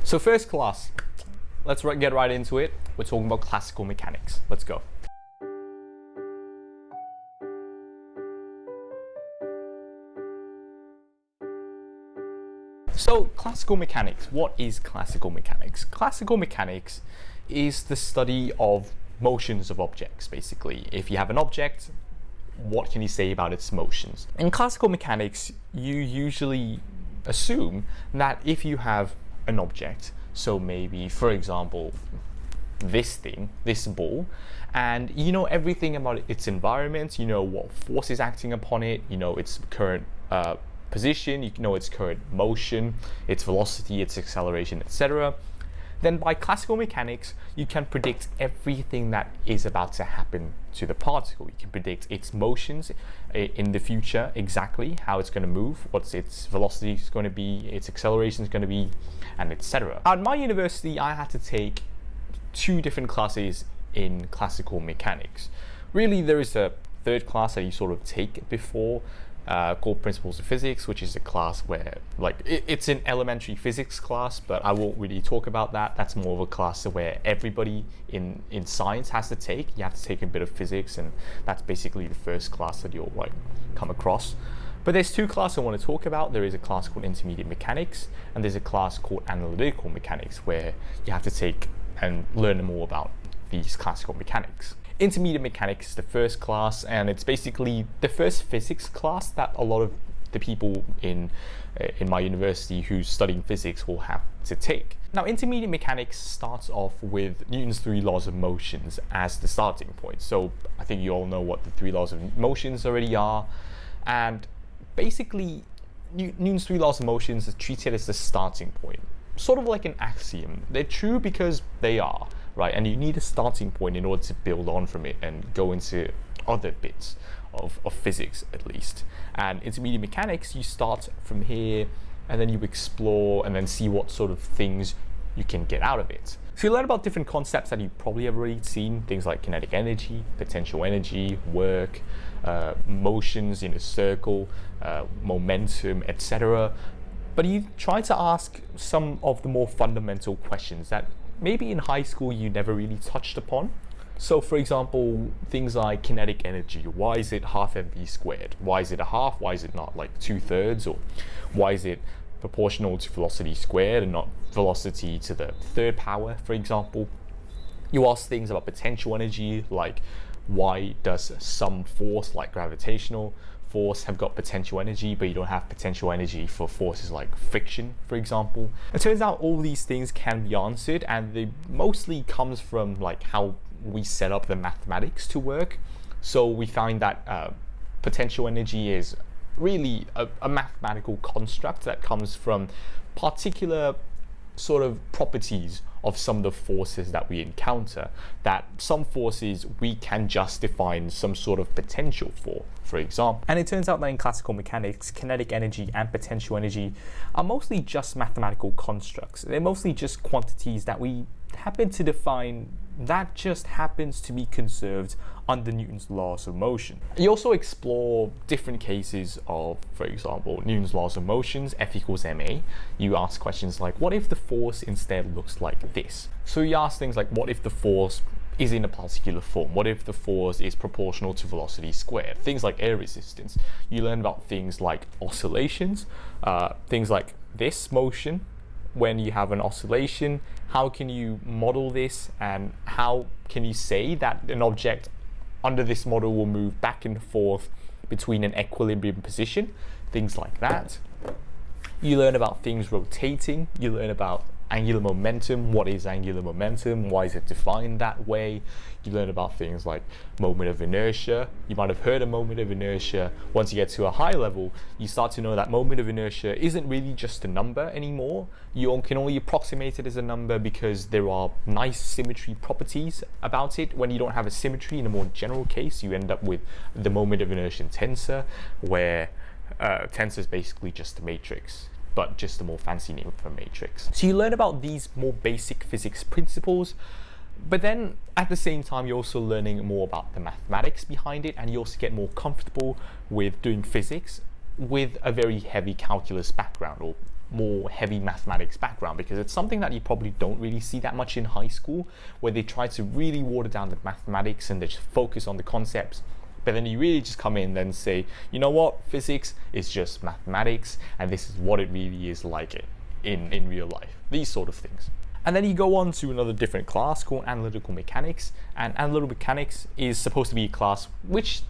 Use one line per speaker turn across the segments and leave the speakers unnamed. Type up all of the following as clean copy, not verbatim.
So first class, let's get right into it. We're talking about classical mechanics. Let's go. So classical mechanics, what is classical mechanics? Classical mechanics is the study of motions of objects, basically. If you have an object, what can you say about its motions? In classical mechanics, you usually assume that if you have an object, so maybe, for example, this thing, this ball, and you know everything about its environment, you know what force is acting upon it, you know its current position, you know its current motion, its velocity, its acceleration, etc. Then by classical mechanics, you can predict everything that is about to happen to the particle. You can predict its motions in the future, exactly how it's going to move, what its velocity is going to be, its acceleration is going to be, and etc. At my university, I had to take 2 different classes in classical mechanics. Really, there is a third class that you sort of take before, called Principles of Physics, which is a class where, like, it's an elementary physics class, but I won't really talk about that. That's more of a class where everybody in science has to take. You have to take a bit of physics, and that's basically the first class that you'll come across. But there's 2 classes I want to talk about. There is a class called Intermediate Mechanics, and there's a class called Analytical Mechanics, where you have to take and learn more about these classical mechanics. Intermediate Mechanics is the first class, and it's basically the first physics class that a lot of the people in my university who's studying physics will have to take. Now, Intermediate Mechanics starts off with Newton's 3 laws of motions as the starting point. So I think you all know what the 3 laws of motions already are, and basically Newton's 3 laws of motions are treated as the starting point, sort of like an axiom. They're true because they are, right? And you need a starting point in order to build on from it and go into other bits of physics, at least. And Intermediate Mechanics, you start from here and then you explore and then see what sort of things you can get out of it. So you learn about different concepts that you probably have already seen, things like kinetic energy, potential energy, work, motions in a circle, momentum, etc. But you try to ask some of the more fundamental questions that maybe in high school you never really touched upon. So for example, things like kinetic energy. Why is it half mv squared? Why is it a half? Why is it not like 2/3? Or why is it proportional to velocity squared and not velocity to the 3rd power, for example? You ask things about potential energy, like why does some force, like gravitational force, have got potential energy, but you don't have potential energy for forces like friction, for example? It turns out all these things can be answered, and they mostly comes from like how we set up the mathematics to work. So we find that potential energy is really a mathematical construct that comes from particular sort of properties of some of the forces that we encounter, that some forces we can just define some sort of potential for example. And it turns out that in classical mechanics, kinetic energy and potential energy are mostly just mathematical constructs. They're mostly just quantities that we happen to define that just happens to be conserved under Newton's laws of motion. You also explore different cases of, for example, Newton's laws of motions, F equals ma. You ask questions like, what if the force instead looks like this? So you ask things like, what if the force is in a particular form? What if the force is proportional to velocity squared? Things like air resistance. You learn about things like oscillations, things like this motion. When you have an oscillation, how can you model this, and how can you say that an object under this model will move back and forth between an equilibrium position? Things like that. You learn about things rotating. You learn about angular momentum. What is angular momentum? Why is it defined that way? You learn about things like moment of inertia. You might have heard of moment of inertia. Once you get to a high level, you start to know that moment of inertia isn't really just a number anymore. You can only approximate it as a number because there are nice symmetry properties about it. When you don't have a symmetry in a more general case, you end up with the moment of inertia tensor, where tensor is basically just a matrix, but just a more fancy name for a matrix. So you learn about these more basic physics principles, but then at the same time you're also learning more about the mathematics behind it, and you also get more comfortable with doing physics with a very heavy calculus background, or more heavy mathematics background, because it's something that you probably don't really see that much in high school, where they try to really water down the mathematics and they just focus on the concepts. But then you really just come in and say, you know what, physics is just mathematics, and this is what it really is like in real life, these sort of things. And then you go on to another different class called Analytical Mechanics, and Analytical Mechanics is supposed to be a class which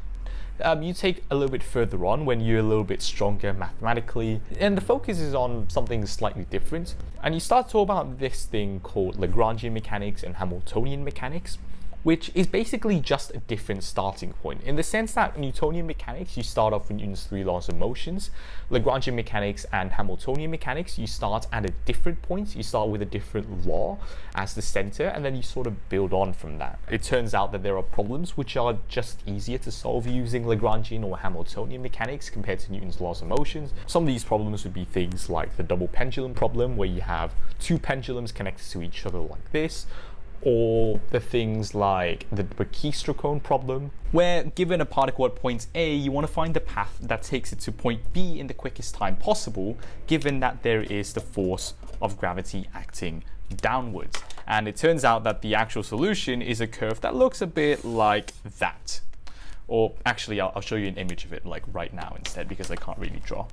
you take a little bit further on when you're a little bit stronger mathematically, and the focus is on something slightly different. And you start to talk about this thing called Lagrangian mechanics and Hamiltonian mechanics, which is basically just a different starting point, in the sense that Newtonian mechanics, you start off with Newton's 3 laws of motions. Lagrangian mechanics and Hamiltonian mechanics, you start at a different point. You start with a different law as the center, and then you sort of build on from that. It turns out that there are problems which are just easier to solve using Lagrangian or Hamiltonian mechanics compared to Newton's laws of motions. Some of these problems would be things like the double pendulum problem, where you have two pendulums connected to each other like this, or the things like the Brachistro cone problem, where given a particle at point A, you want to find the path that takes it to point B in the quickest time possible, given that there is the force of gravity acting downwards. And it turns out that the actual solution is a curve that looks a bit like that. Or actually, I'll show you an image of it like right now instead, because I can't really draw.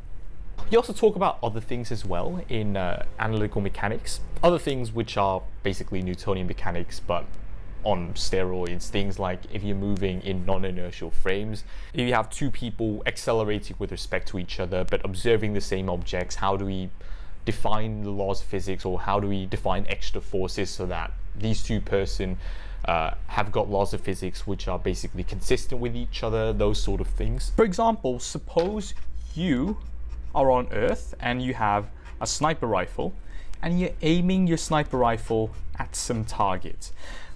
You also talk about other things as well in analytical mechanics, other things which are basically Newtonian mechanics but on steroids, things like if you're moving in non-inertial frames, if you have two people accelerating with respect to each other but observing the same objects, how do we define the laws of physics, or how do we define extra forces so that these two persons have got laws of physics which are basically consistent with each other, those sort of things. For example, suppose you are on Earth and you have a sniper rifle and you're aiming your sniper rifle at some target.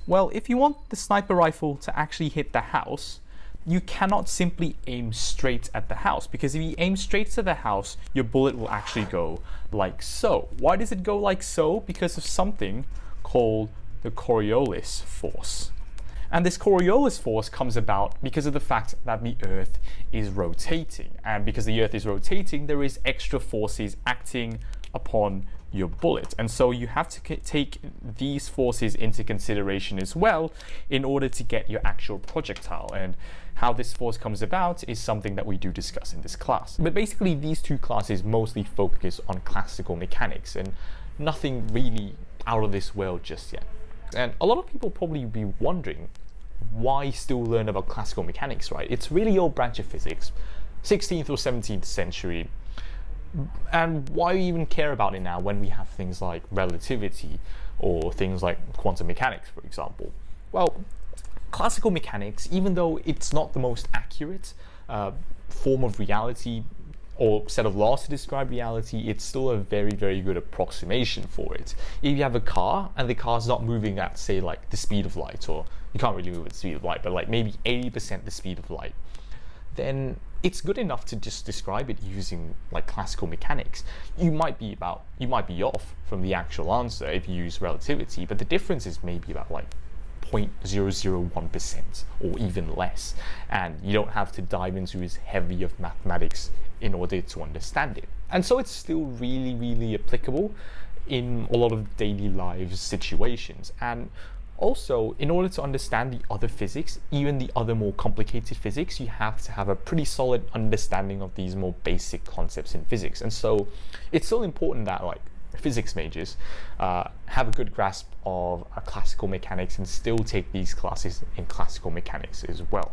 Well, if you want the sniper rifle to actually hit the house, you cannot simply aim straight at the house, because if you aim straight to the house, your bullet will actually go like so. Why does it go like so? Because of something called the Coriolis Force. And this Coriolis force comes about because of the fact that the Earth is rotating. And because the Earth is rotating, there is extra forces acting upon your bullet. And so you have to take these forces into consideration as well in order to get your actual projectile. And how this force comes about is something that we do discuss in this class. But basically, these two classes mostly focus on classical mechanics and nothing really out of this world just yet. And a lot of people probably be wondering, why still learn about classical mechanics, right? It's really old branch of physics, 16th or 17th century. And why even care about it now when we have things like relativity or things like quantum mechanics, for example? Well, classical mechanics, even though it's not the most accurate form of reality or set of laws to describe reality, it's still a very, very good approximation for it. If you have a car and the car's not moving at, say, like the speed of light, or you can't really move at the speed of light, but like maybe 80% the speed of light, then it's good enough to just describe it using like classical mechanics. You might be off from the actual answer if you use relativity, but the difference is maybe about like 0.001% or even less, and you don't have to dive into as heavy of mathematics in order to understand it. And so it's still really, really applicable in a lot of daily lives situations. And also, in order to understand the other physics, even the other more complicated physics, you have to have a pretty solid understanding of these more basic concepts in physics. And so it's still important that like physics majors have a good grasp of classical mechanics and still take these classes in classical mechanics as well.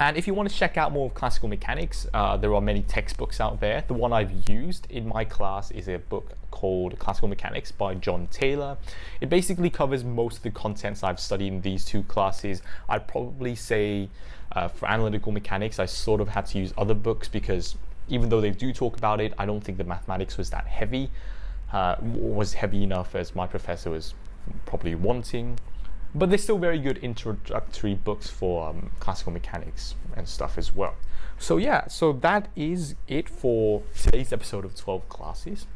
And if you want to check out more of classical mechanics, there are many textbooks out there. The one I've used in my class is a book called Classical Mechanics by John Taylor. It basically covers most of the contents I've studied in these two classes. I'd probably say for analytical mechanics, I sort of had to use other books because even though they do talk about it, I don't think the mathematics was that heavy, was heavy enough as my professor was probably wanting. But they're still very good introductory books for classical mechanics and stuff as well. So yeah, so that is it for today's episode of 12 classes.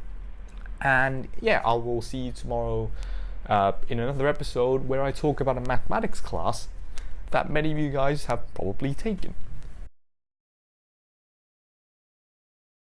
And yeah, I will see you tomorrow in another episode where I talk about a mathematics class that many of you guys have probably taken.